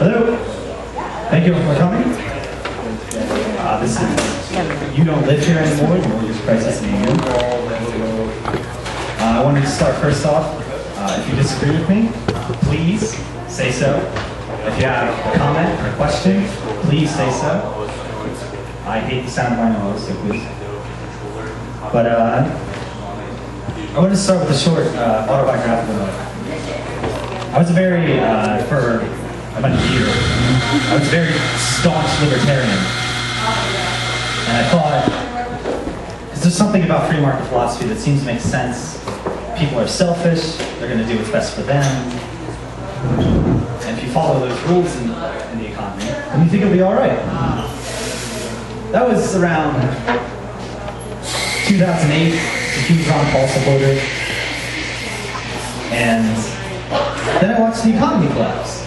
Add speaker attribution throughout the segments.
Speaker 1: Hello. Thank you for coming. This is, you don't live here anymore, the mortgage crisis in England. I wanted to start first off. If you disagree with me, please say so. If you have a comment or a question, please say so. I hate the sound of my nose, so please. But I wanted to start with a short autobiographical note. I was for about a year, I was a very staunch libertarian. And I thought, is there something about free market philosophy that seems to make sense? People are selfish, they're going to do what's best for them. And if you follow those rules in the economy, then you think it'll be all right. That was around 2008, a huge Ron Paul supporter. And then I watched the economy collapse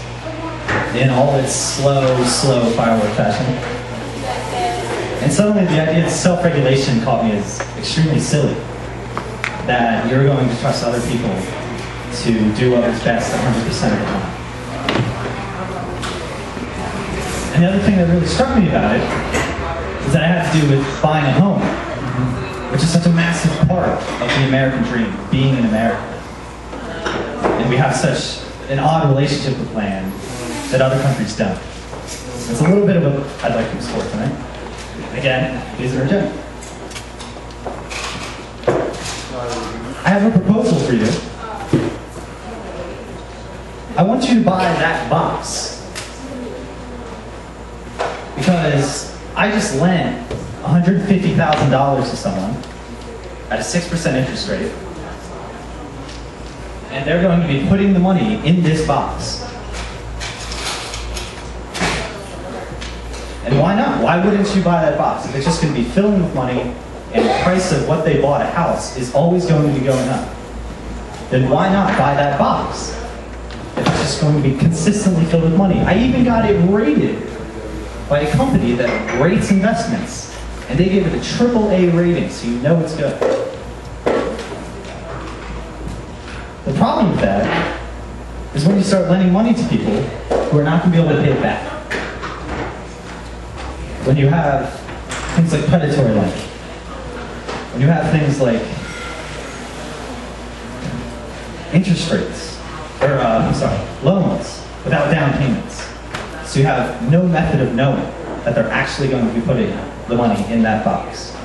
Speaker 1: in all its slow firework fashion. And suddenly the idea of self-regulation caught me as extremely silly. That you're going to trust other people to do what is best 100% of the time. And the other thing that really struck me about it is that it had to do with buying a home, which is such a massive part of the American dream, being in America. And we have such an odd relationship with land that other countries don't. It's a little bit of what I'd like to explore tonight. Again, these are agenda. I have a proposal for you. I want you to buy that box. Because I just lent $150,000 to someone at a 6% interest rate. And they're going to be putting the money in this box. And why not? Why wouldn't you buy that box? If it's just going to be filling with money and the price of what they bought a house is always going to be going up, then why not buy that box? If it's just going to be consistently filled with money. I even got it rated by a company that rates investments, and they gave it a AAA rating, so you know it's good. The problem with that is when you start lending money to people who are not going to be able to pay it back. When you have things like predatory lending, when you have things like interest rates, or loans without down payments. So you have no method of knowing that they're actually going to be putting the money in that box.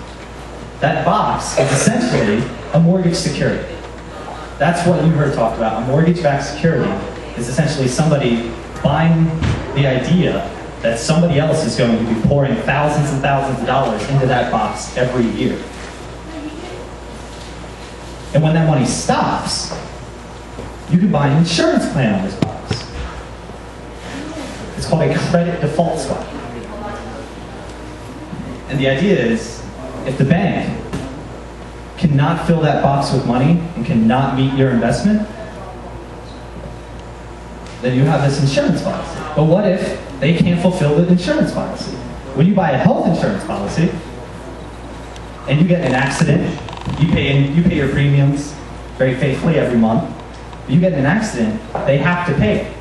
Speaker 1: That box is essentially a mortgage security. That's what you heard talked about. A mortgage-backed security is essentially somebody buying the idea that somebody else is going to be pouring thousands and thousands of dollars into that box every year. And when that money stops, you can buy an insurance plan on this box. It's called a credit default swap. And the idea is, if the bank cannot fill that box with money and cannot meet your investment, then you have this insurance policy. But what if they can't fulfill the insurance policy? When you buy a health insurance policy and you get in an accident, you pay your premiums very faithfully every month. You get in an accident, they have to pay it.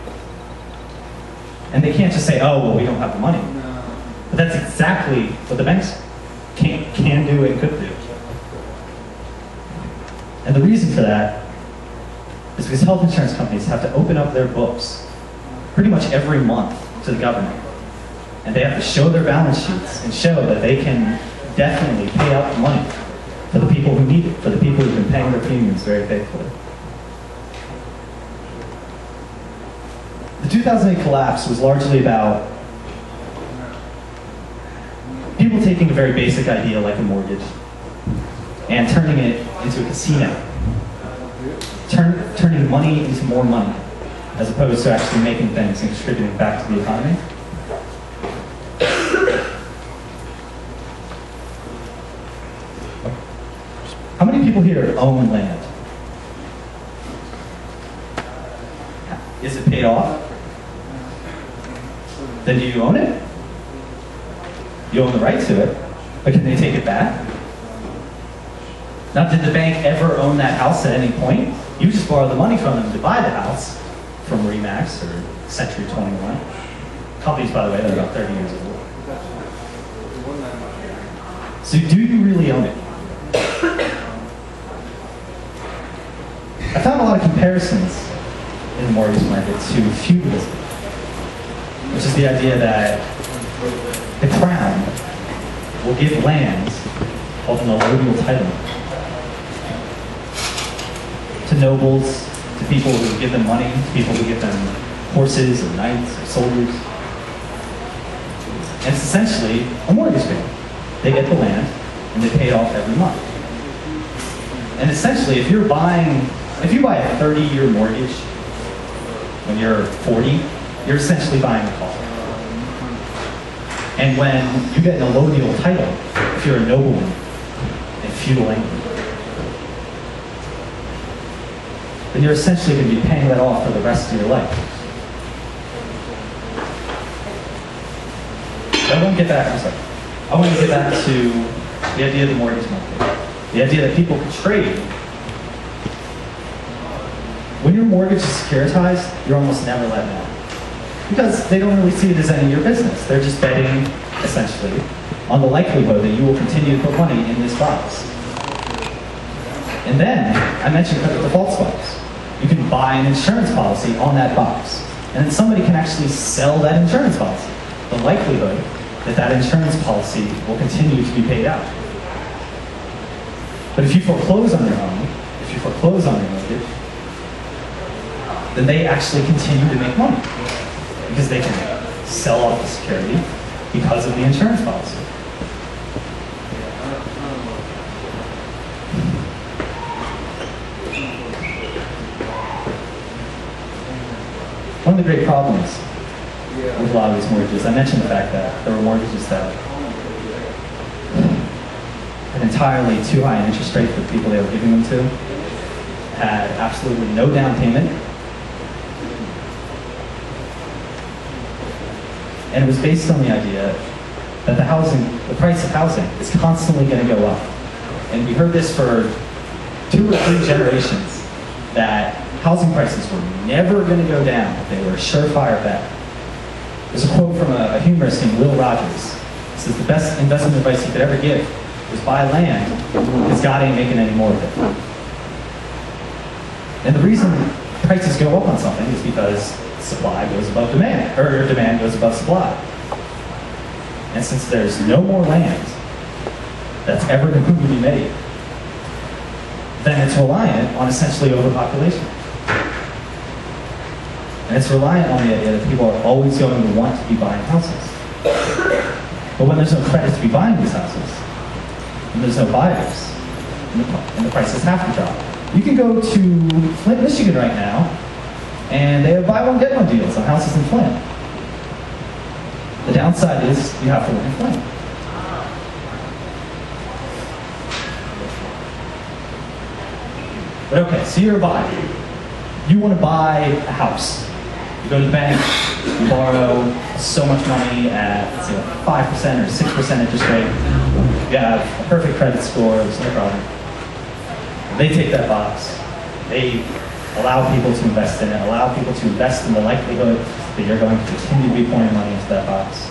Speaker 1: And they can't just say, oh, well, we don't have the money. But that's exactly what the banks can do and could do. And the reason for that is because health insurance companies have to open up their books pretty much every month to the government. And they have to show their balance sheets and show that they can definitely pay out the money for the people who need it, for the people who've been paying their premiums very faithfully. The 2008 collapse was largely about people taking a very basic idea like a mortgage and turning it into a casino. Turning money into more money, as opposed to actually making things and contributing back to the economy. How many people here own land? Is it paid off? Then do you own it? You own the right to it, but can they take it back? Now, did the bank ever own that house at any point? You just borrowed the money from them to buy the house from Remax or Century 21. Companies, by the way, that are about 30 years old. So do you really own it? I found a lot of comparisons in the mortgage market to feudalism, which is the idea that the crown will give land called an allodial title to nobles, to people who give them money, to people who give them horses or knights or soldiers. And it's essentially a mortgage payment. They get the land and they pay it off every month. And essentially, if you buy a 30-year mortgage when you're 40, you're essentially buying a car. And when you get an allodial title, if you're a nobleman in feudal England, then you're essentially going to be paying that off for the rest of your life. I want to get back to the idea of the mortgage market. The idea that people could trade. When your mortgage is securitized, you're almost never let down. Because they don't really see it as any of your business. They're just betting, essentially, on the likelihood that you will continue to put money in this box. And then, I mentioned default swaps. You can buy an insurance policy on that box. And then somebody can actually sell that insurance policy. The likelihood that that insurance policy will continue to be paid out. But if you foreclose on your home, if you foreclose on your mortgage, then they actually continue to make money because they can sell off the security because of the insurance policy. One of the great problems with a lot of these mortgages, I mentioned the fact that there were mortgages that had entirely too high an interest rate for the people they were giving them to, had absolutely no down payment, and it was based on the idea that the price of housing is constantly going to go up. And we heard this for 2 or 3 generations, that housing prices were never going to go down. They were a surefire bet. There's a quote from a humorist named Will Rogers. He says, the best investment advice he could ever give was buy land because God ain't making any more of it. And the reason prices go up on something is because supply goes above demand, or demand goes above supply. And since there's no more land that's ever going to be made, then it's reliant on essentially overpopulation. And it's reliant on the idea that people are always going to want to be buying houses. But when there's no credit to be buying these houses, and there's no buyers, and the prices have to drop. You can go to Flint, Michigan right now, and they have buy one, get one deals on houses in Flint. The downside is you have to live in Flint. But okay, so you're a buyer. You want to buy a house. You go to the bank, you borrow so much money at, let's say, 5% or 6% interest rate. You have a perfect credit score, there's no problem. They take that box. They allow people to invest in it, allow people to invest in the likelihood that you're going to continue to be pouring money into that box.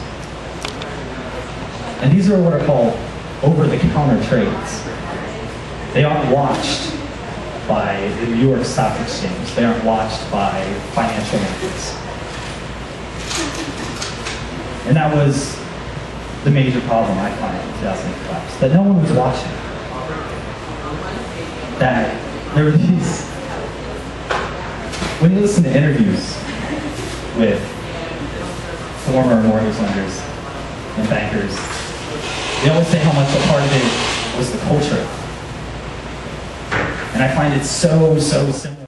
Speaker 1: And these are what are called over-the-counter trades. They aren't watched by the New York Stock Exchange. They aren't watched by financial markets. And that was the major problem I found in 2008 collapse, that no one was watching. That there were these, when you listen to interviews with former mortgage lenders and bankers, they always say how much a part of it was the culture. And I find it so similar